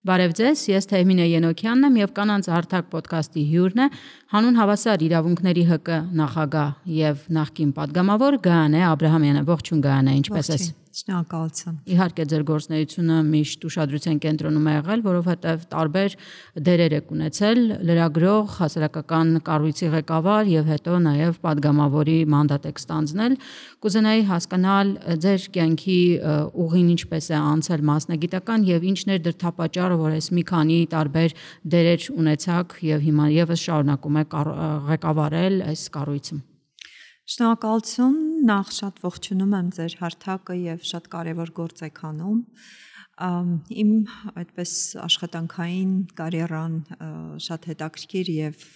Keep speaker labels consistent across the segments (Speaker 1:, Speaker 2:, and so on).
Speaker 1: Բարև ձեզ, ես Թեհմինե Ենոքյանն եմ եւ Կանանց հարթակ ոդքասթի հյուրն է հանուն հավասար իրավունքների ՀԿ նախագահ եւ նախկին падգամավոր Գայանե Աբրահամյանը։ Ողջույն Գայանե, ինչպե՞ս ես։
Speaker 2: Շնորհակալություն։
Speaker 1: Իհարկե ձեր գործունեությունը միշտ ուշադրության կենտրոնում է եղել, որովհետև տարբեր դերեր եք ունեցել՝ լրագրող, հասարակական կառույցի ղեկավար եւ հետո նաեւ падգամավորի մանդատ եք ստանձնել։ Կուզենայի հասկանալ ձեր կյանքի ուղին ինչպես է անցել մասնագիտական եւ ինչն էր դրդապատճառը, որ այս մի քանի տարբեր դերեր ունեցաք եւ հիմա եւս շարունակում եք ղեկավարել այս կառույցը։
Speaker 2: Շնորհակալություն, նախ շատ ողջունում եմ ձեր հարթակը եւ շատ կարեւոր գործ եք անում։ Իմ այդպես աշխատանքային կարիերան շատ հետաքրքիր եւ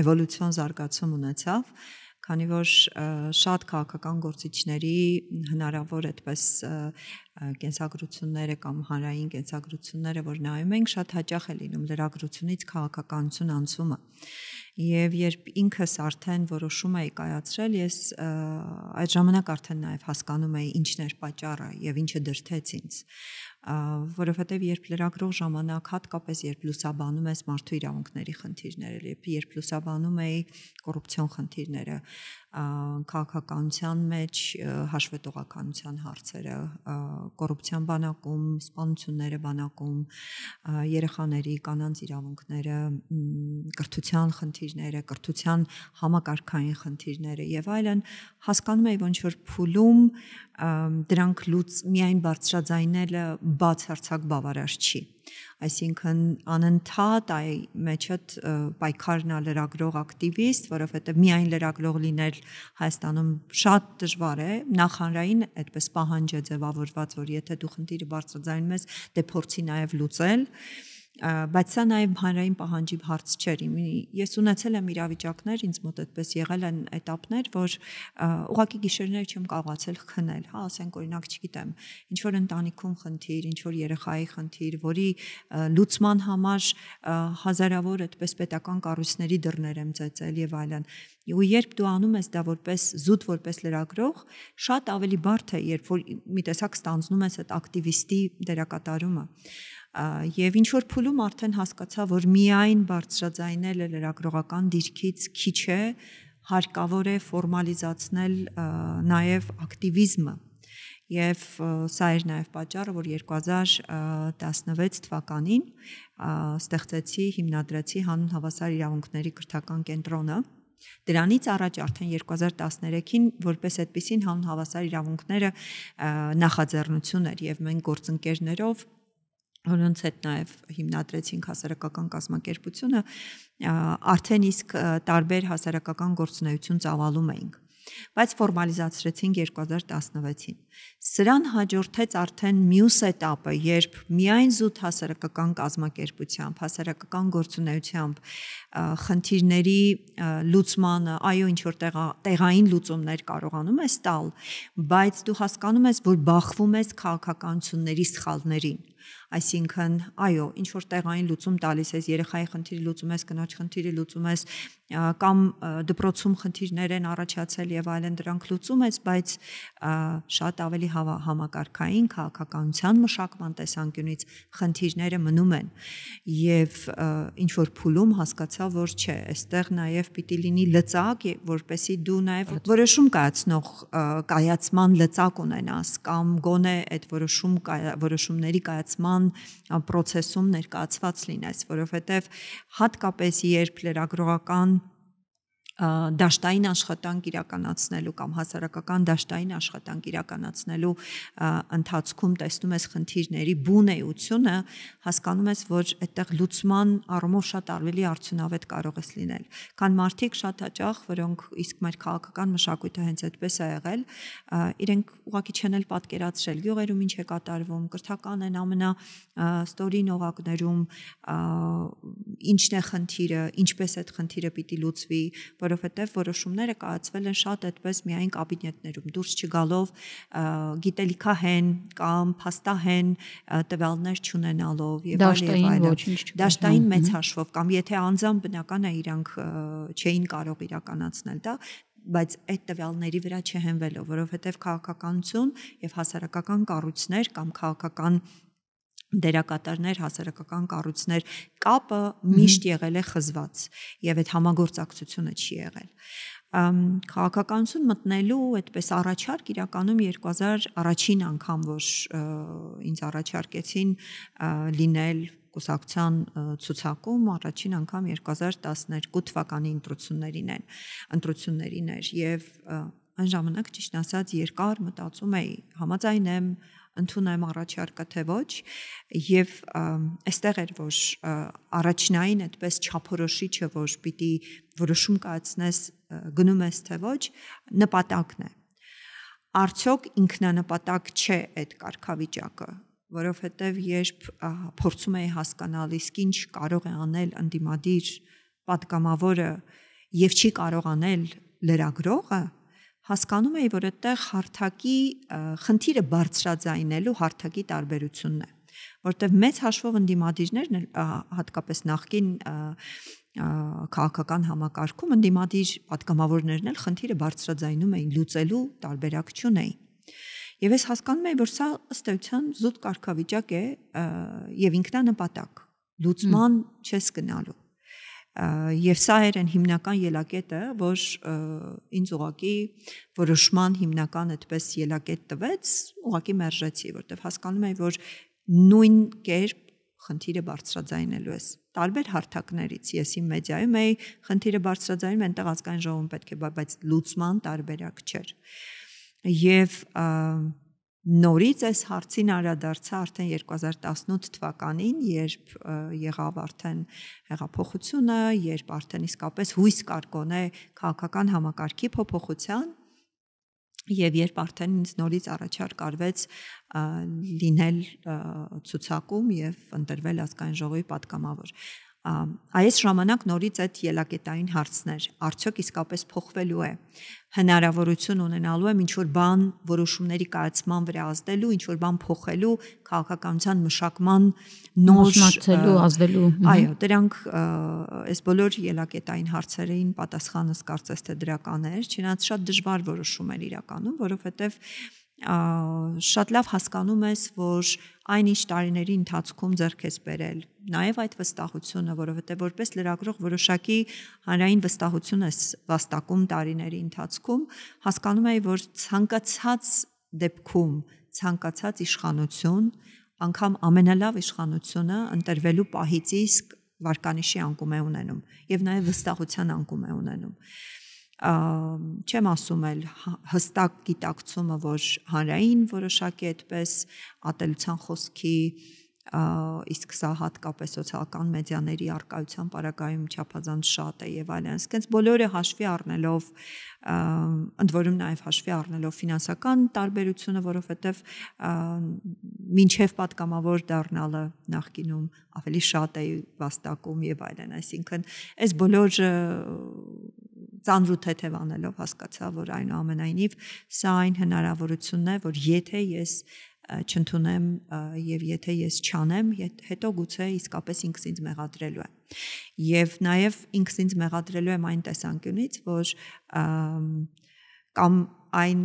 Speaker 2: էվոլյուցիոն զարգացում ունեցավ, քանի որ շատ քաղաքական գործիչների հնարավոր այդպես կենսագրությունները կամ հանրային կենսագրությունները, որ նայում ենք, շատ հաճախ է լինում լրագրությունից քաղաքականություն անցումը։ Եվ երբ ինքս արդեն որոշում էի կայացրել, ես այդ ժամանակ արդեն նաև հասկանում էի ինչն էր պատճառը եւ ինչը դրդեց ինձ, որովհետեւ երբ լրագրող ժամանակ, հատկապես երբ լուսաբանում ես մարդու իրավունքների խնդիրները, երբ լուսաբանում էի կոռուպցիոն խնդիրները, քաղաքականության մեջ հաշվետվողականության հարցերը, կոռուպցիան բանակում, սպանությունները բանակում, երեխաների, կանանց իրավունքները, կրթության խնդիրները, կրթության համակարգային խնդիրները եւ այլն, հասկանում եմ, որ ինչ-որ փուլում դրանք միայն բարձրաձայնելը բացարձակ բավարար չի։ Այսինքն անընդհատ մեջդ պայքարն է լրագրող ակտիվիստ, որովհետև միայն լրագրող լինել Հայաստանում շատ դժվար է, նախ հանրային այդպես պահանջ է ձևավորված, որ եթե դու խնդիրը բարձրաձայնում ես, դե փորձի նաև լուծել, բայց սա նաև հանրային պահանջի հարց չէր։ Ես ունեցել եմ իրավիճակներ, ինձ մոտ այդպես եղել են էտապներ, որ ուղղակի գիշերները չեմ կարողացել քնել, ասենք օրինակ, չգիտեմ, ինչ որ ընտանիքում խնդիր, ինչ որ երեխայի խնդիր, որի լուծման համար հազարավոր այդպես պետական կառույցների դռներ եմ ծեծել եւ այլն։ Ու երբ դու անում ես դա որպես լրագրող, շատ ավելի բարդ է, երբ որ մի տեսակ ստանձնում ես այդ ակտիվիստի դերակատարումը։ Եվ ինչ որ փուլում արդեն հասկացա, որ միայն բարձրաձայնելը լրագրողական դիրքից քիչ է, հարկավոր է ֆորմալիզացնել նաև ակտիվիզմը։ Եվ սա էր նաև պատճառը, որ 2016 թվականին ստեղծեցի, հիմնադրեցի հանուն հավասար իրավունքների կրթական կենտրոնը։ Դրանից առաջ արդեն 2013-ին որպես այդպիսին հանուն հավասար իրավունքները նախաձեռնություն էր եւ մենք գործընկերներով, որոնց հետ նաև հիմնադրեցինք հասարակական կազմակերպությունը, արդեն իսկ տարբեր հասարակական գործունեություն ծավալում էինք, բայց ֆորմալիզացրեցինք 2016-ին։ Սրան հաջորդեց արդեն մյուս էտապը, երբ միայն զուտ հասարակական կազմակերպությամբ, հասարակական գործունեությամբ խնդիրների լուծմանը, այո, ինչ որ տեղային լուծումներ կարողանում ես տալ, բայց դու հասկանում ես, որ բախվում ես քաղաքականությունների սխալներին։ Այսինքն, այո, ինչ որ տեղային լուծում տալիս ես, երեխայի խնդիրը լուծում ես, կնոջ խնդիրը լուծում ես, կամ դպրոցում խնդիրներ են առաջացել եւ այլն, դրանք լուծում ես, բայց շատ ավելի համակարգային քաղաքականության մշակման տեսանկյունից խնդիրները մնում են։ Եվ ինչ որ փուլում հասկացա, որ չէ, այստեղ նաեւ պիտի լինի լծակ, որպեսզի դու նաեւ որոշում կայացման լծակ ունենաս, կամ գոնե այդ որոշումների կայացման պրոցեսում ներկայացված լինես, որովհետև հատկապես երբ լրագրողական դաշտային աշխատանք իրականացնելու կամ հասարակական դաշտային աշխատանք իրականացնելու ընթացքում տեսնում ես խնդիրների բուն էությունը, հասկանում ես, որ այդտեղ լուծման առումով շատ ավելի արդյունավետ կարող ես լինել։ Քան մարդիկ շատ հաճախ, որոնք իսկ մեր քաղաքական մշակույթը հենց այդպես է եղել, իրենք ուղղակի չեն էլ պատկերացրել գյուղերում ինչ է կատարվում, կրթական են ստորին օղակներում, ինչն է խնդիրը, ինչպես այդ խնդիրը պիտի լուծվի, որովհետև որոշումները կայացվել են շատ այդպես միայն կաբինետներում, դուրս չգալով գիտելիքահեն կամ փաստահեն տվյալներ չունենալով եւ այլն, դաշտային մեծ հաշվով, կամ եթե անձամբ բնական է իրանք չէին կարող իրականացնել դա, բայց այդ տվյալների վրա չհենվելով, որովհետև քաղաքականություն եւ հասարակական կառույցներ կամ քաղաքական դերակատարներ, հասարակական կառույցներ կապը միշտ եղել է խզված եւ այդ համագործակցությունը չի եղել։ Քաղաքականություն մտնելու այդպես առաջարկ իրականում 2000 առաջին անգամ որ ինձ առաջարկեցին լինել կուսակցության ցուցակում առաջին անգամ 2012 թվականի ընտրություններին էր եւ այն ժամանակ ճիշտ ասած երկար մտածում էի համաձայն եմ ընդունեմ առաջարկը թե ոչ եւ այստեղ էր որ առաջնային այդպես չափորոշիչը որ պիտի որոշում կայացնես գնում ես թե ոչ նպատակն է արդյոք ինքնանպատակ չէ այդ կարգավիճակը որովհետեւ երբ փորձում էի հասկանալ իսկ ինչ կարող է անել ընդդիմադիր պատգամավորը եւ չի կարող անել լրագրողը հասկանում էի, որ այդտեղ հարթակի խնդիրը բարձրաձայնելու հարթակի տարբերությունն է, որտեղ մեծ հաշվով ընդդիմադիրներն հատկապես նախկին քաղաքական համակարգում ընդդիմադիր պատգամավորներն էլ խնդիրը բարձրաձայնում էին, լուծելու տարբերակ չունեին։ Եվ ես հասկանում էի, որ սա ըստ էության զուտ կարգավիճակ է եւ ինքնանպատակ, լուծման չես գնալու։ Եվ սա էր այն հիմնական ելակետը, որ ինձ ուղղակի որոշման հիմնական այդպես ելակետ տվեց, ուղղակի մերժեցի, որտեղ հասկանում էի, որ նույն կերպ խնդիրը բարձրաձայնելու ես տարբեր հարթակներից, ես իմ մեդիայում էի խնդիրը բարձրաձայնում, այնտեղ ազգային ժողովում պետք է, բայց լուծման տարբերակ չէր։ Եվ նորից այս հարցին անդրադարձա արդեն 2018 թվականին, երբ եղավ արդեն հեղափոխությունը, երբ արդեն իսկապես հույս կար գոնե քաղաքական համակարգի փոփոխության, եւ երբ արդեն ինձ նորից առաջարկ արվեց լինել ցուցակում եւ ընտրվել ազգային ժողովի պատգամավոր։ Այս ժամանակ նորից այդ ելակետային հարցներ, արդյոք իսկապես փոխվելու է, հնարավորություն ունենալու եմ ինչ-որ բան որոշումների կայացման վրա ազդելու, ինչ-որ բան փոխելու, քաղաքականության մշակման
Speaker 1: նոր ազդելու։
Speaker 2: Այո, դրանք այս բոլոր ելակետային հարցերին պատասխանս կարծես թե դրական էր, չնայած շատ դժվար որոշում էր իրականում, որովհետև շատ լավ հասկանում ես, որ այնիշ տարիների ընթացքում ձեռք ես բերել, նաև այդ վստահությունը, որովհետև որպես լրագրող որոշակի հանրային վստահություն ես վաստակում տարիների ընթացքում, հասկանում ես, որ ցանկացած դեպքում, ցանկացած իշխանություն, անգամ ամենալավ իշխանությունը ընտրվելու պահից իսկ վարկանիշի անկում է ունենում եւ նաև վստահության անկում է ունենում։ Չեմ ասում էլ հստակ գիտակցումը, որ հանրային որոշակի այդպես ատելության խոսքի, իսկ սա հատկապես սոցիալական մեդիաների արկայության պարագայում չափազանց շատ է եւ այլն, այսինքն բոլորը հաշվի առնելով, ընդ որում նաեւ հաշվի առնելով ֆինանսական տարբերությունը, որովհետեւ մինչեւ պատգամավոր դառնալը նախկինում ավելի շատ է վաստակում եւ այլն, այսինքն այս բոլորը ծանր ու թեթև անելով հասկացա, որ այնուամենայնիվ սա այն հնարավորությունն է, որ եթե ես չընդունեմ եւ եթե ես չանեմ, հետո գուցե իսկապես ինքս ինձ մեղադրելու է։ Եվ նաեւ ինքս ինձ մեղադրելու եմ այն տեսանկյունից, որ կամ այն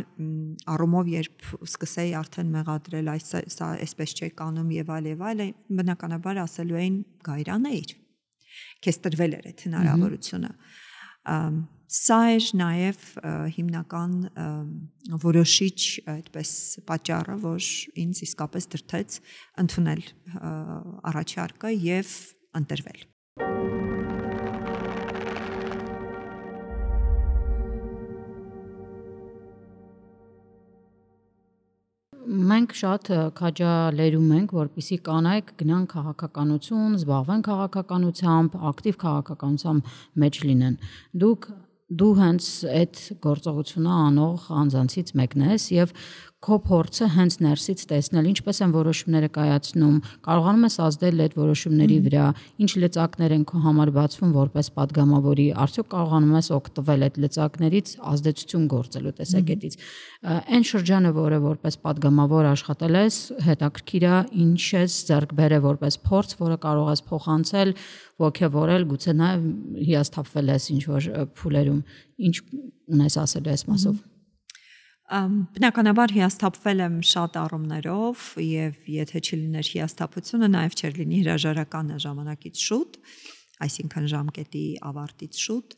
Speaker 2: առումով, երբ սկսեի արդեն մեղադրել, սա այսպես չէ կանում եւ այլ, բնականաբար ասելու էին գայրանեիր։ Քեզ տրվել էր այդ հնարավորությունը։ Սա էր նաև հիմնական որոշիչ այդպես պատճառը, որ ինձ իսկապես դրդեց ընդունել առաջարկը եւ ընտրվել։
Speaker 1: Մենք շատ քաջալերում ենք, որպեսզի կանայք գնան քաղաքականություն, զբաղվեն քաղաքականությամբ, ակտիվ քաղաքականությամբ մեջ լինեն։ Դու հենց այդ գործողությունը անող անձանցից մեկն ես եւ քո փորձը հենց ներսից տեսնել ինչպես են որոշումները կայացնում, կարողանում ես ազդել այդ որոշումների վրա, ինչ լծակներ են քո համար բացվում որպես падգամավորի, արդյոք կարողանում ես օգտվել այդ լծակներից ազդեցություն գործելու տեսակետից։ Այն շրջանը, որը որպես падգամավոր աշխատել ես, հետաքրքիր է, ինչ ես ձեռք բերել որպես փորձ, որը կարող ես փոխանցել, ոգևորել, գուցե նաև հիասթափվել ես ինչ որ փուլերում, ինչ ունես ասել այս մասով։
Speaker 2: Բնականաբար հիասթափվել եմ շատ առումներով եւ եթե չլիներ հիասթափությունը, նաեւ չէր լինի հրաժարականը ժամանակից շուտ, այսինքն ժամկետի ավարտից շուտ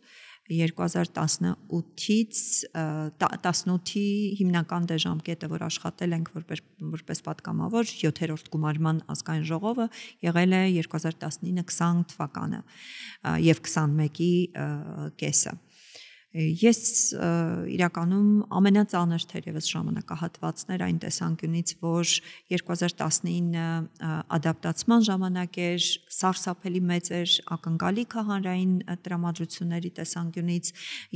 Speaker 2: 2018-ից 18-ի հիմնական դեժամկետը, որ աշխատել ենք որպես պատգամավոր 7-րդ գումարման ազգային ժողովը եղել է 2019-20 թվականը եւ 21-ի կեսը Ես իրականում ամենածանր թերևս ժամանակահատվածներ այն տեսանկյունից, որ 2019 ադապտացման ժամանակ էր, սարսափելի մեծ էր ակնկալիքը հանրային տրամադրությունների տեսանկյունից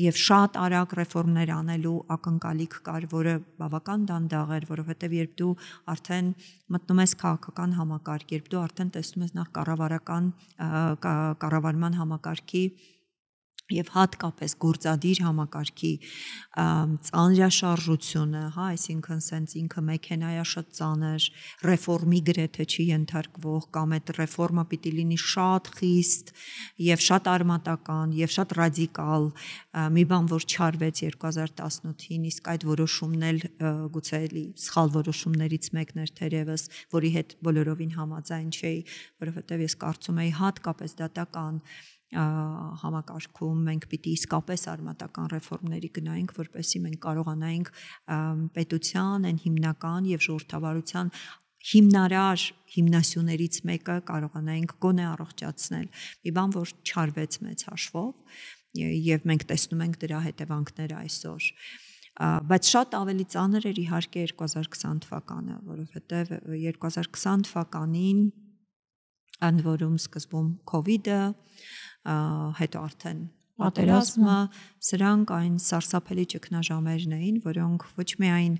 Speaker 2: եւ շատ արագ ռեֆորմներ անելու ակնկալիք կար, որը բավական դանդաղ էր, որովհետեւ երբ դու արդեն մտնում ես քաղաքական համակարգ, երբ դու արդեն տեսնում ես նախ կառավարման համակարգի եւ հատկապես գործադիր համակարգի ծանրաշարժությունը, հա, այսինքն սենց ինքը մեքենայա շատ ծանր, ռեֆորմի գրեթե չի ենթարկվող կամ այդ ռեֆորմը պիտի լինի շատ խիստ եւ շատ արմատական եւ շատ ռադիկալ, մի բան որ չարվեց 2018-ին, իսկ այդ որոշումն էլ գուցե էլի սխալ որոշումներից մեկն էր թերևս, որի հետ բոլորովին համաձայն չէի, որովհետեւ ես կարծում եի հատկապես դատական համակարգում մենք պիտի իսկապես արմատական ռեֆորմների գնայինք, որպեսզի մենք կարողանայինք պետության այն հիմնական եւ ժողովրդավարության հիմնարար հիմնասյուներից մեկը կարողանայինք գոնե առողջացնել։ Մի բան, որ չարվեց մեծ հաշվով եւ մենք տեսնում ենք դրա հետևանքները այսօր։ Բայց շատ ավելի ծանր էր իհարկե 2020 թվականը, որովհետեւ 2020 թվականին ընդ որում սկզբում COVID-ը հետո արդեն պատերազմը, սրանք այն սարսափելի ճգնաժամերն էին, որոնք ոչ միայն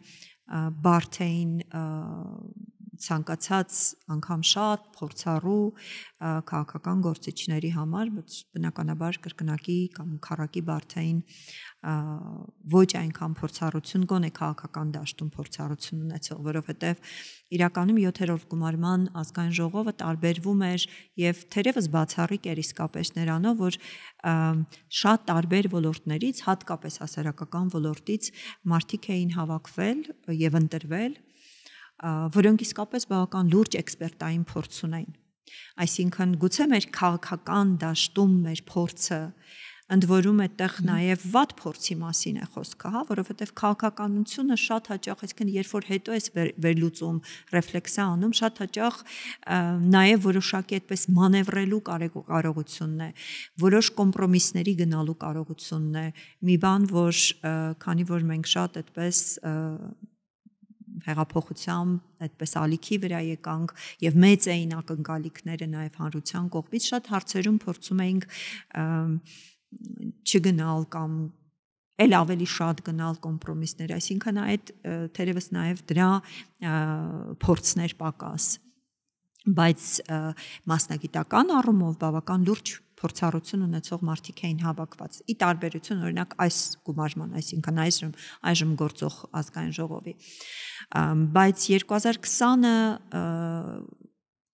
Speaker 2: բարդ էին ցանկացած անգամ շատ փորձառու քաղաքական գործիչների համար, բայց բնականաբար կրկնակի կամ քառակի բարդ էին ոչ այնքան փորձառություն գոնե քաղաքական դաշտում փորձառություն ունեցող, որովհետև իրականում 7-րդ գումարման ազգային ժողովը տարբերվում էր եւ թերևս բացառիկ էր իսկապես նրանով, որ շատ տարբեր ոլորտներից, հատկապես հասարակական ոլորտից մարդիկ էին հավաքվել եւ ընտրվել, որոնք իսկապես բավական լուրջ էքսպերտային փորձ ունեն։ Այսինքն գուցե մեր քաղաքական դաշտում մեր փորձը ընդ որում այդտեղ նաև վատ փորձի մասին է խոսքը, հա, որովհետև քաղաքականությունը շատ հաճախ, այսինքն երբ որ հետո էս վերլուծում, ռեֆլեքսիա անում, շատ հաճախ նաև որոշակի այդպես մանևրելու կարողությունն է, որոշ կոմպրոմիսների գնալու կարողությունն է, մի բան, որ քանի որ մենք շատ այդպես հեղափոխությամբ այդպես ալիքի վրա եկանք եւ մեծ էին ակնկալիքները նաեւ հանրության կողմից, շատ հարցերում փորձում էինք չգնալ կամ էլ ավելի շատ գնալ կոմպրոմիսներ, այսինքն այդ թերևս նաև դրա փորձներ պակաս, բայց մասնագիտական առումով բավական լուրջ փորձառություն ունեցող մարդիկ էին հավաքված, ի տարբերություն օրինակ այս գումարման, այսինքն այժմ գործող ազգային ժողովի, բայց 2020-ը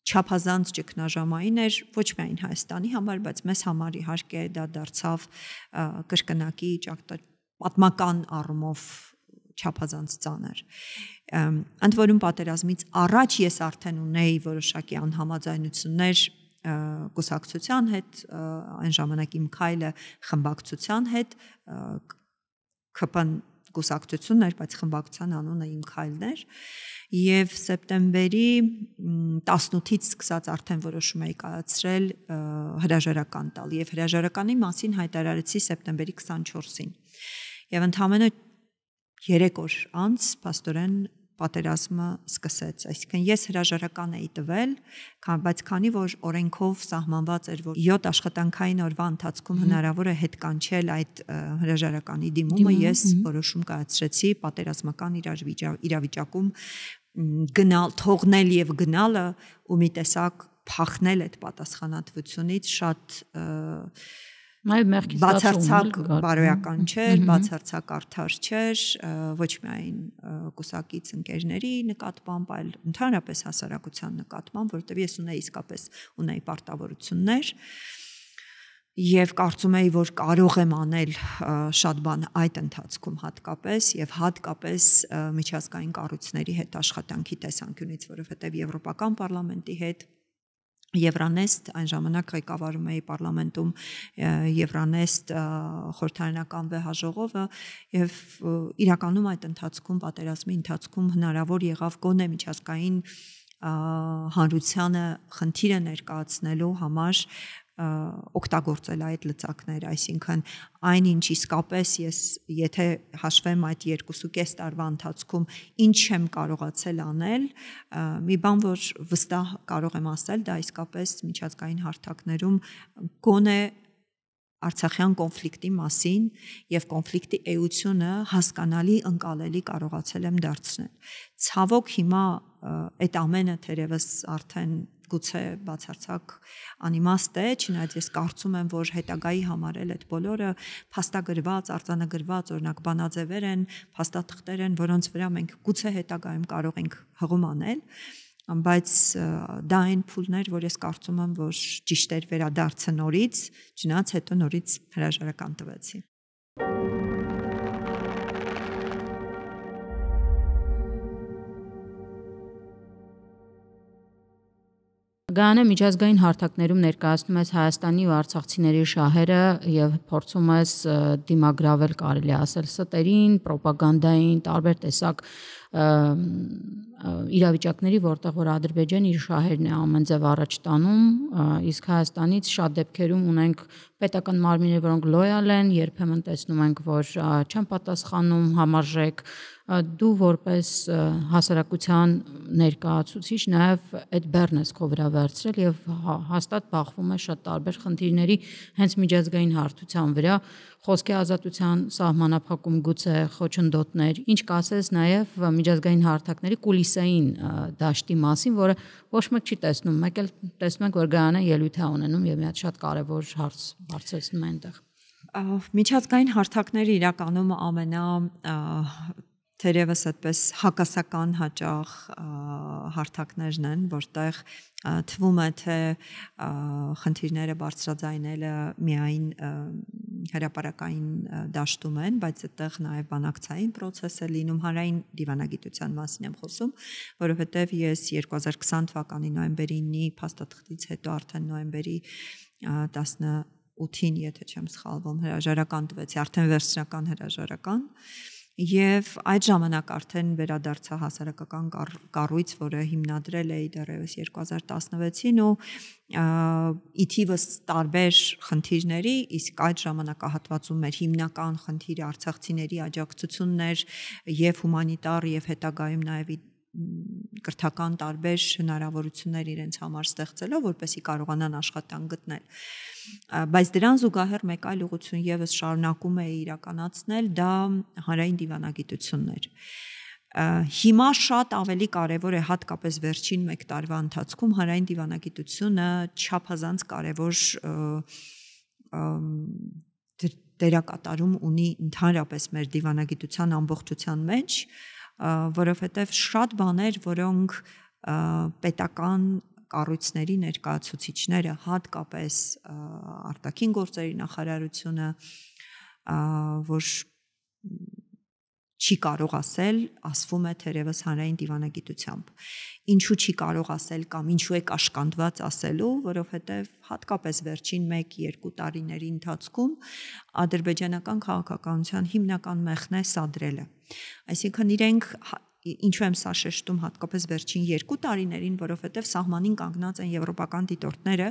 Speaker 2: չափազանց ճգնաժամային էր ոչ միայն Հայաստանի համար, բայց մեզ համար իհարկե դա դարձավ կրկնակի պատմական առումով չափազանց ծանր։ Ընդ որում պատերազմից առաջ ես արդեն ունեի որոշակի անհամաձայնություններ կուսակցության հետ, այն ժամանակ իմ քայլը խմբակցության հետ, ԿՊ-ն կուսակցությունն էր, բայց խմբակցության անունը իմ քայլն էր, եւ սեպտեմբերի 18-ից սկսած արդեն որոշում էի կայացրել հրաժարական տալ եւ հրաժարականի մասին հայտարարեցի սեպտեմբերի 24-ին եւ ընդամենը 3 օր անց փաստորեն պատերազմը սկսեց, այսինքն ես հրաժարական էի տվել, բայց քանի որ օրենքով սահմանված էր, որ 7 աշխատանքային օրվա ընթացքում հնարավոր է հետ կանչել այդ հրաժարականի դիմումը, ես որոշում կայացրեցի պատերազմական իրավիճակում գնալ, թողնել եւ գնալը ու մի տեսակ փախնել այդ պատասխանատվությունից շատ բացարձակ բարոյական չէր, բացարձակ արդար չէր, ոչ միայն կուսակից ընկերների նկատմամբ, այլ ընդհանրապես հասարակության նկատմամբ, որովհետև ես ունեի իսկապես պարտավորություններ, Եվ կարծում եի, որ կարող եմ անել շատ բան այդ ընթացքում հատկապես եւ հատկապես միջազգային կառույցների հետ աշխատանքի տեսանկյունից, որովհետեւ Եվրոպական պարլամենտի հետ Евронест այն ժամանակ ղեկավարում էի պարլամենտում Евронест խորհրդարանական վեհաժողովը եւ իրականում այդ ընթացքում պատերազմի ընթացքում հնարավոր եղավ գոնե միջազգային հանրությանը խնդիրը ներկայացնելու համար օգտագործել այդ լծակները, այսինքն այնինչ իսկապես ես եթե հաշվեմ այդ 2.5 տարվա ընթացքում ինչ եմ կարողացել անել, մի բան որ վստահ կարող եմ ասել, դա իսկապես միջազգային հարթակներում գոնե Արցախյան կոնֆլիկտի մասին եւ կոնֆլիկտի էությունը հասկանալի ընկալելի կարողացել եմ դարձնել։ Ցավոք հիմա այդ ամենը թերևս արդեն գուցե բացարձակ անիմաստ է, չնայած ես կարծում եմ, որ հետագայի համար էլ այդ բոլորը փաստագրված, արձանագրված, օրինակ բանաձևեր են, փաստաթղթեր են, որոնց վրա մենք գուցե հետագայում կարող ենք հղում անել, բայց դա այն փուլներ, որ ես կարծում եմ, որ ճիշտ էր վերադարձը նորից, չնայած հետո նորից հրաժարական տվեցի։
Speaker 1: Գայանե միջազգային հարթակներում ներկայացնում ես Հայաստանի ու արցախցիների շահերը եւ փորձում ես դիմագրավել կարելի ասել ստերին, ռոպագանդային, տարբեր տեսակ իրավիճակների, որտեղ որ Ադրբեջանը իր շահերն է ամեն ձև առաջ տանում, իսկ Հայաստանից շատ դեպքերում ունենք պետական մարմիններ, որոնք լոյալ են, երբեմն տեսնում ենք, որ չեն պատասխանում համարժեք, դու որպես հասարակության ներկայացուցիչ նաև այդ բեռն ես քո վրա վերցրել եւ հաստատ բախվում ես շատ տարբեր խնդիրների հենց միջազգային հարթության վրա, խոսքի ազատության սահմանափակում գուցե խոչընդոտներ, ինչ կասես նաև միջազգային հարթակների կուլիսային դաշտի մասին, որը ոչ մեկ չի տեսնում, մեկ էլ տեսնում ենք, որ Գայանը ելույթ է ունենում եւ մի հատ շատ կարեւոր հարց բարձրացնում է այնտեղ։
Speaker 2: Միջազգային հարթակները իրականում թերևս այդպես հակասական հաճախ հարթակներն են, որտեղ թվում է թե խնդիրները բարձրաձայնելը միայն հրապարակային դաշտում են, բայց այդտեղ նաև բանակցային process է լինում, հանրային դիվանագիտության մասին եմ խոսում, որովհետև ես 2020 թվականի նոյեմբերի 9-ի փաստաթղթից հետո արդեն նոյեմբերի 18-ին, եթե չեմ սխալվում, հրաժարական տվեցի, արդեն վերջնական հրաժարական Եվ այդ ժամանակ արդեն վերադարձա հասարակական կառույց, որը հիմնադրել էի դեռևս 2016-ին ու ի թիվս տարբեր խնդիրների, իսկ այդ ժամանակահատվածում մեր հիմնական խնդիրը արցախցիների աջակցությունն էր եւ հումանիտար եւ հետագայում նաեւ կրթական տարբեր հնարավորություններ իրենց համար ստեղծելով, որպեսզի կարողանան աշխատանք գտնել։ Բայց դրան զուգահեռ մեկ այլ ուղղություն եւս շարունակում է իրականացնել, դա հանրային դիվանագիտությունն էր։ Հիմա շատ ավելի կարևոր է հատկապես վերջին 1 տարվա ընթացքում հանրային դիվանագիտությունը չափազանց կարևոր դերակատարում ունի ընդհանրապես մեր դիվանագիտության ամբողջության մեջ, որովհետև շատ բաներ, որոնք պետական կառույցների ներկայացուցիչները, հատկապես արտաքին գործերի նախարարությունը, որ չի կարող ասել, ասվում է թերևս հանրային դիվանագիտությամբ։ Ինչու չի կարող ասել կամ ինչու է կաշկանդված ասելու, որովհետև հատկապես վերջին 1-2 տարիների ընթացքում ադրբեջանական քաղաքականության հիմնական մեղն է սադրելը։ Այսինքն իրենք ինչու եմ սա շեշտում հատկապես վերջին 2 տարիներին, որովհետև սահմանին կանգնած են եվրոպական դիտորդները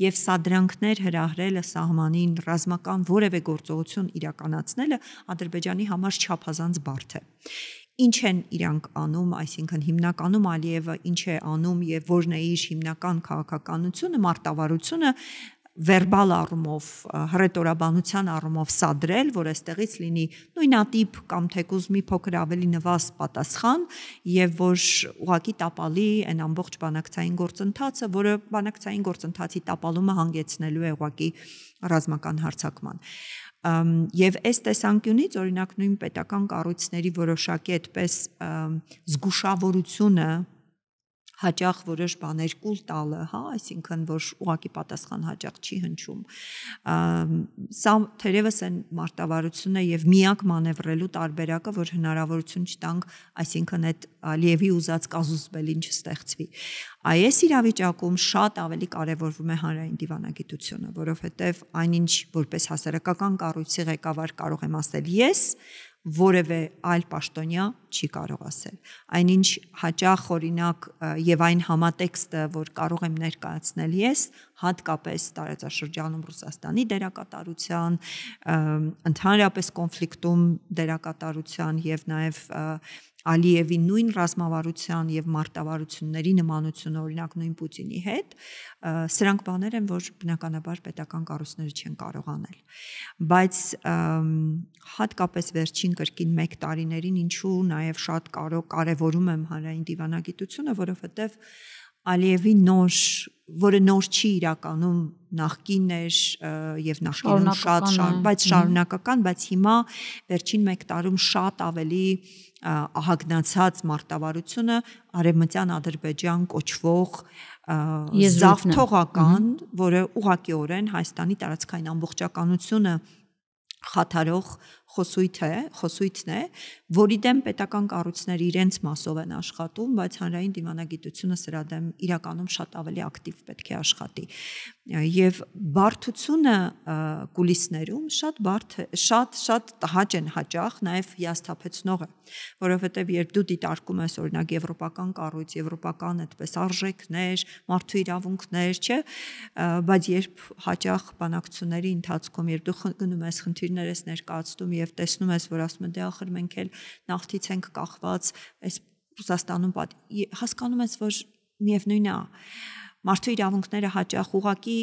Speaker 2: եւ սադրանքներ հրահրելը սահմանին ռազմական որևէ գործողություն իրականացնելը Ադրբեջանի համար չափազանց բարդ է։ Ինչ են իրանք անում, այսինքն հիմնականում Ալիևը ինչ է անում եւ որն է իր հիմնական քաղաքականությունը, մարտավարությունը վերբալ առումով, հռետորաբանության առումով սադրել, որ այստեղից լինի նույնատիպ կամ թեկուզ մի փոքր ավելի նվազ պատասխան եւ որ ուղակի տապալի այն ամբողջ բանակցային գործընթացը, որը բանակցային գործընթացի տապալումը հանգեցնելու է ուղակի ռազմական հարձակման։ Եվ այս տեսանկյունից օրինակ նույն պետական կառույցների որոշակի այդպես զգուշավորությունը հաճախ որոշ բաներ կուլ տալը, հա, այսինքն որ ուղղակի պատասխան հաճախ չի հնչում։ Սա թերևս այն մարտավարությունը եւ միակ մանևրելու տարբերակը, որ հնարավորություն չտանք, այսինքն այդ Ալիևի ուզած կազուսբելին չստեղծվի։ Այս իրավիճակում շատ ավելի կարևորվում է հանրային դիվանագիտությունը, որովհետեւ այնինչ որպես հասարակական կառույցի ղեկավար կարող եմ ասել ես, որևէ այլ պաշտոնյա չի կարող ասել։ Այնինչ հաճախ օրինակ եւ այն համատեքստը, որ կարող եմ ներկայացնել ես, հատկապես տարածաշրջանում Ռուսաստանի դերակատարության, ընդհանրապես կոնֆլիկտում դերակատարության եւ նաեւ Ալիևի նույն ռազմավարության եւ մարտավարությունների նմանությունը օրինակ նույն Պուտինի հետ, սրանք բաներ են, որ բնականաբար պետական կառույցները չեն կարող անել։ Բայց հատկապես վերջին կրկին 1 տարիներին ինչու նաեւ շատ կարևորում եմ հանրային դիվանագիտությունը, որովհետեւ Ալիևի որը նոր չի իրականում նախկին էր եւ նախկինում շատ բայց շարունակական, բայց հիմա վերջին 1 տարում շատ ավելի ահագնացած մարտավարությունը Արևմտյան Ադրբեջան կոչվող զավթողական, որը ուղղակիորեն Հայաստանի տարածքային ամբողջականությունը խաթարող խոսույթն է, որի դեմ պետական կառույցները իրենց մասով են աշխատում, բայց հանրային դիվանագիտությունը սրա դեմ իրականում շատ ավելի ակտիվ պետք է աշխատի։ Եվ բարդությունը կուլիսներում շատ տհաճ են հաճախ, նաև հիասթափեցնող է, որովհետև երբ դու դիտարկում ես օրինակ եվրոպական կառույց, եվրոպական այդպես արժեքներ, մարդու իրավունքներ, չէ, բայց երբ հաճախ բանակցությունների ընթացքում, երբ դու գնում ես խնդիրներ ես ներկայացնում եւ տեսնում ես, որ ասում են դե ախր մենք էլ նավթից ենք կախված, այս Ռուսաստանում հասկանում ես, որ միևնույնն է, մարդու իրավունքները հաճախ ուղղակի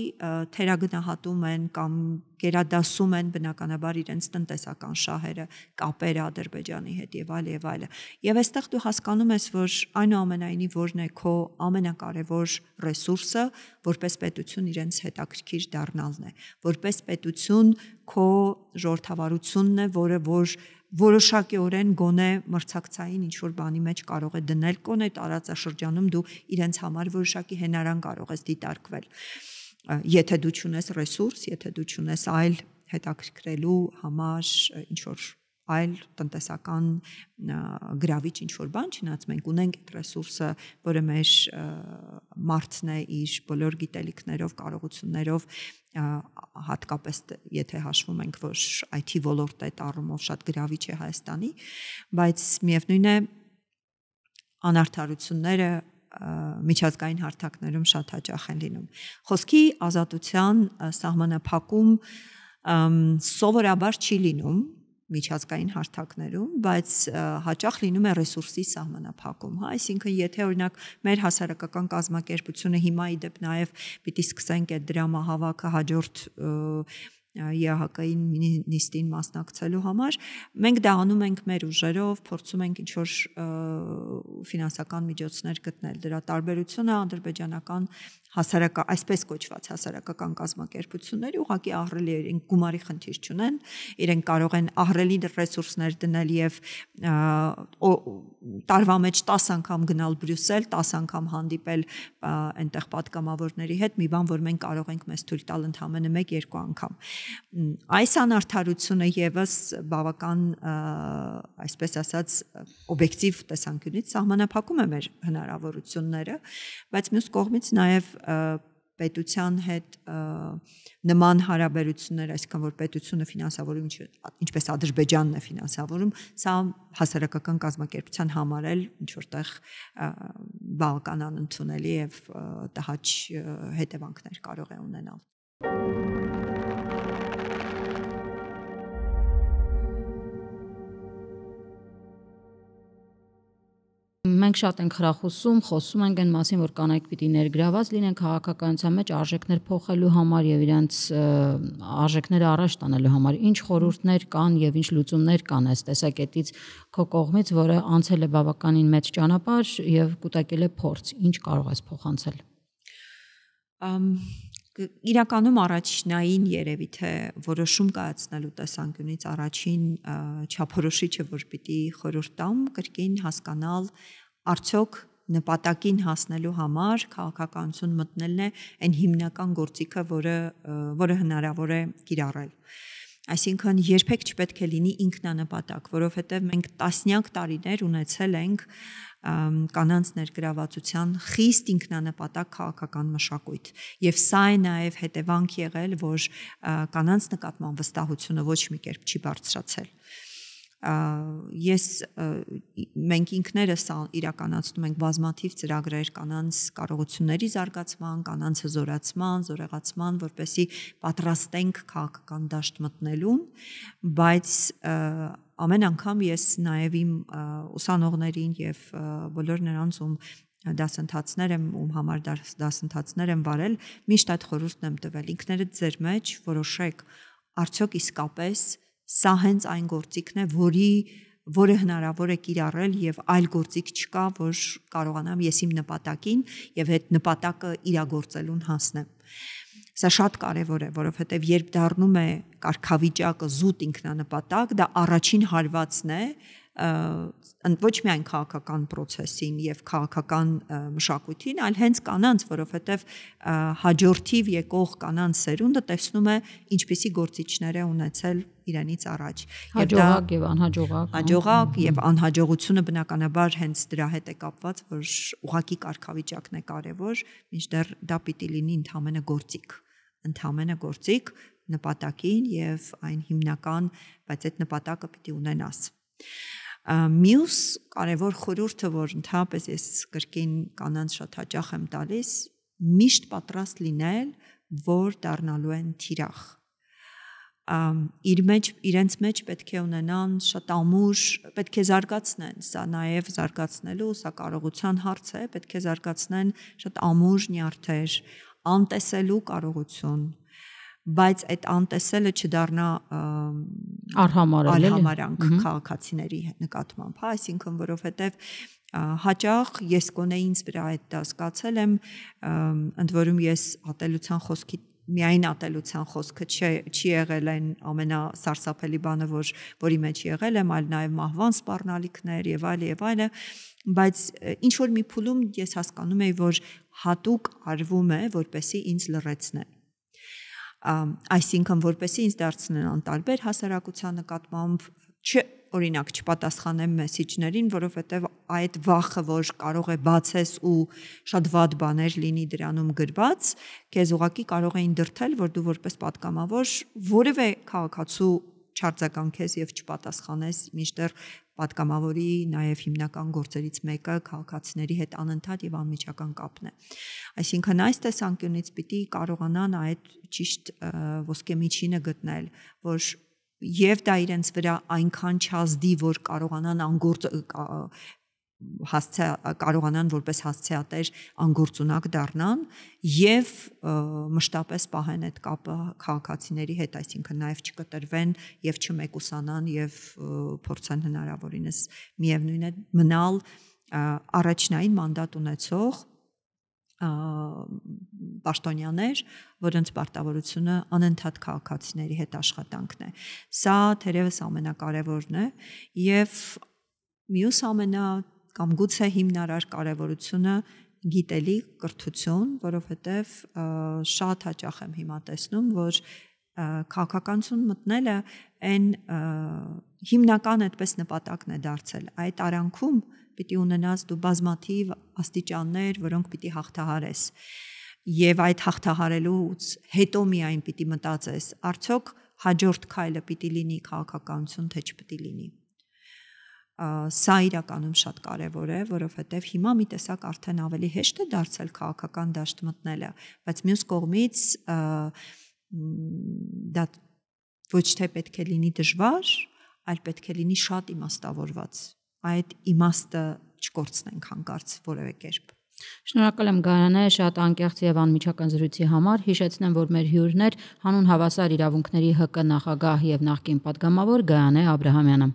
Speaker 2: թերագնահատում են կամ գերադասում են բնականաբար իրենց տնտեսական շահերը, կապերը Ադրբեջանի հետ եւ այլ եւ այլը։ Եվ այստեղ դու հասկանում ես, որ այնուամենայնիվ որն է քո ամենակարևոր ռեսուրսը, որպես պետություն իրենց հետաքրքիր դառնալն է, որպես պետություն քո ժողովրդավարությունն է, որ որոշակիորեն գոնե մրցակցային ինչ-որ բանի մեջ կարող է դնել, գոնե տարածաշրջանում դու իրենց համար որոշակի հենարան կարող ես դիտարկվել։ Եթե դու չունես ռեսուրս, եթե դու չունես այլ հետաքրքրելու համար ինչ-որ այլ տնտեսական գրավիչ ինչ-որ բան, չնայած մենք ունենք այդ ռեսուրսը, որը մեր մարդն է իր բոլոր գիտելիքներով, կարողություններով, հատկապես եթե հաշվում ենք, որ IT ոլորտը այդ առումով շատ գրավիչ է Հայաստանի, բայց միևնույն է անարդարությունները միջազգային հարթակներում շատ հաճախ են լինում։ Խոսքի ազատության սահմանափակում սովորաբար չի լինում միջազգային հարթակներում, բայց հաճախ լինում է ռեսուրսի սահմանափակում, հա, այսինքն եթե օրինակ մեր հասարակական կազմակերպությունը հիմա իդեպ նաև պիտի սկսենք այդ դրամահավաքը հաջորդ ԵԱՀԿ-ին նիստին մասնակցելու համար, մենք դա անում ենք մեր ուժերով, փորձում ենք ինչ-որ ֆինանսական միջոցներ գտնել։ Դրա տարբերությունը ադրբեջանական այսպես կոչված հասարակական կազմակերպությունների ուղղակի ահռելի է, իրենք գումարի խնդիր չունեն, իրենք կարող են ահռելի ռեսուրսներ դնել եւ տարվա մեջ 10 անգամ գնալ Բրյուսել, 10 անգամ հանդիպել այնտեղ պատգամավորների հետ, մի բան, որ մենք կարող ենք մեզ թույլ տալ ընդամենը 1-2 անգամ։ Այս անարդարությունը եւս բավական, այսպես ասած, օբյեկտիվ տեսանկյունից սահմանափակում է մեր հնարավորությունները, բայց մյուս կողմից նաեւ պետության հետ նման հարաբերություններ, այսինքն որ պետությունը ֆինանսավորում, ինչպես Ադրբեջանն է ֆինանսավորում, սա հասարակական կազմակերպության համար էլ ինչ որտեղ բավական անընդունելի եւ տհաճ հետևանքներ կարող է ունենալ։
Speaker 1: Մենք շատ ենք խրախուսում, խոսում ենք այն մասին, որ կանայք պիտի ներգրաված լինեն քաղաքականության մեջ արժեքներ փոխելու համար եւ իրենց արժեքները առաջ տանելու համար։ Ինչ խորհուրդներ կան եւ ինչ լուծումներ կան այս տեսակետից քո կողմից, որը անցել է բավականին մեծ ճանապարհ եւ կուտակել է փորձ։ Ինչ կարող ես փոխանցել։
Speaker 2: Իրականում առաջնային երևի թե որոշում կայացնելու տեսանկյունից առաջին չափորոշիչը, որ պիտի խորհուրդ տամ, կրկին հասկանալ արդյոք նպատակին հասնելու համար քաղաքականություն մտնելն է այն հիմնական գործիքը, որը հնարավոր է կիրառել։ Այսինքն երբեք չպետք է լինի ինքնանպատակ, որովհետև մենք տասնյակ տարիներ ունեցել ենք կանանց ներգրավվածության խիստ ինքնանպատակ քաղաքական մշակույթ, եւ սա է նաեւ հետևանք եղել, որ կանանց նկատմամբ վստահությունը ոչ մի կերպ չի բարձրացել։ Մենք ինքներս իրականացնում ենք բազմաթիվ ծրագրեր կանանց կարողությունների զարգացման, կանանց հզորացման, զորեղացման, որպեսզի պատրաստենք քաղաքական դաշտ մտնելուն, բայց ամեն անգամ ես նաև իմ ուսանողներին եւ բոլոր նրանց դասընթացներ եմ, համար դասընթացներ եմ վարել, միշտ այդ խորհուրդն եմ տվել, ինքներդ ձեր մեջ որոշեք, արդյոք իսկապես սա հենց այն գործիքն է, որը հնարավոր է կիրառել եւ այլ գործիք չկա, որ կարողանամ ես իմ նպատակին եւ այդ նպատակը իրագործելուն հասնեմ։ Սա շատ կարեւոր է, որովհետեւ երբ դառնում է կարգավիճակը զուտ ինքնանպատակ, դա առաջին հարվածն է ոչ միայն քաղաքական process-ին եւ քաղաքական մշակույթին, այլ հենց կանանց, որովհետեւ հաջորդիվ եկող կանանց սերունդը տեսնում է ինչպիսի գործիչներ է ունեցել իրենից առաջ։
Speaker 1: Հաջողակ եւ անհաջողակ։
Speaker 2: Հաջողակ եւ անհաջողությունը բնականաբար հենց դրա հետ է կապված, որ ուղղակի կարգավիճակն է կարեւոր, մինչդեռ դա պիտի լինի ընդհանրապես գործիք նպատակին եւ այն հիմնական, բայց այդ նպատակը պիտի ունենաս։ Մյուս կարևոր խորհուրդը, որ ընդհանրապես ես կրկին կանանց շատ հաճախ եմ տալիս, միշտ պատրաստ լինել, որ դառնալու են թիրախ։ Իրենց մեջ պետք է ունենան շատ ամուր, պետք է զարգացնեն, սա նաև զարգացնելու, սա կարողության հարց է, պետք է զարգացնեն շատ ամուր նյարդեր, անտեսելու կարողություն, բայց այդ անտեսելը չդառնա արհամարանք քաղաքացիների նկատմամբ, այսինքն որովհետև հաճախ ես գոնե ինձ վրա այդ հասկացել եմ, ընդ որում ես միայն ատելության խոսքը չի եղել այն ամենասարսափելի բանը, որի մեջ եղել եմ, այլ նաև մահվան սպառնալիքներ եւ այլը, բայց ինչ որ մի փուլում ես հասկանում եի, որ հատուկ արվում է, որպեսզի ինձ լռեցնեն։ Այսինքն որպեսզի ինձ դարձնեն անտարբեր հասարակության նկատմամբ, օրինակ չպատասխանեմ մեսիջներին, որովհետև այդ վախը, որ կարող է բացես ու շատ վատ բաներ լինի դրանում գրված, քեզ ուղղակի կարող էին դրթել, որ դու որպես պատգամավոր որևէ քաղաքացու չարձագանքես եւ չպատասխանես, մինչդեռ պատգամավորի նաև հիմնական գործերից մեկը քաղաքացիների հետ անընդհատ եւ անմիջական կապն է։ Այսինքն այս տեսանկյունից պիտի կարողանան այդ ճիշտ ոսկե միջինը գտնել, որ եւ դա իրենց վրա այնքան չազդի, որ կարողանան որպես հասցեատեր անգործունակ դառնան եւ մշտապես պահեն այդ կապը քաղաքացիների հետ, այսինքն նաեւ չկտրվեն եւ չմեկուսանան եւ փորձեն հնարավորինս միևնույն է մնալ առաջնային մանդատ ունեցող պաշտոնյաներ, որոնց պարտավորությունը անընդհատ քաղաքացիների հետ աշխատանքն է։ Սա թերևս ամենակարևորն է եւ մյուս կամ գուցե հիմնարար կարևորությունը գիտելիք, կրթություն, որովհետև շատ հաճախ եմ հիմա տեսնում, որ քաղաքականություն մտնելը այն հիմնական այդպես նպատակն է դարձել։ Այդ արանքում պիտի ունենաս դու բազմաթիվ աստիճաններ, որոնք պիտի հաղթահարես։ Եվ այդ հաղթահարելուց հետո միայն պիտի մտածես, արդյոք հաջորդ քայլը պիտի լինի քաղաքականություն, թե չպիտի լինի։ Սա իրականում շատ կարևոր է, որովհետև հիմա մի տեսակ արդեն ավելի հեշտ է դարձել քաղաքական դաշտ մտնելը, բայց մյուս կողմից դա ոչ թե պետք է լինի դժվար, այլ պետք է լինի շատ իմաստավորված։ Այդ իմաստը չկորցնենք հանկարծ որևէ կերպ։
Speaker 1: Շնորհակալ եմ Գայանե շատ անկեղծ եւ անմիջական զրույցի համար։ Հիշեցնեմ, որ մեր հյուրն էր հանուն հավասար իրավունքների ՀԿ նախագահ եւ նախկին պատգամավոր Գայանե Աբրահամյանը։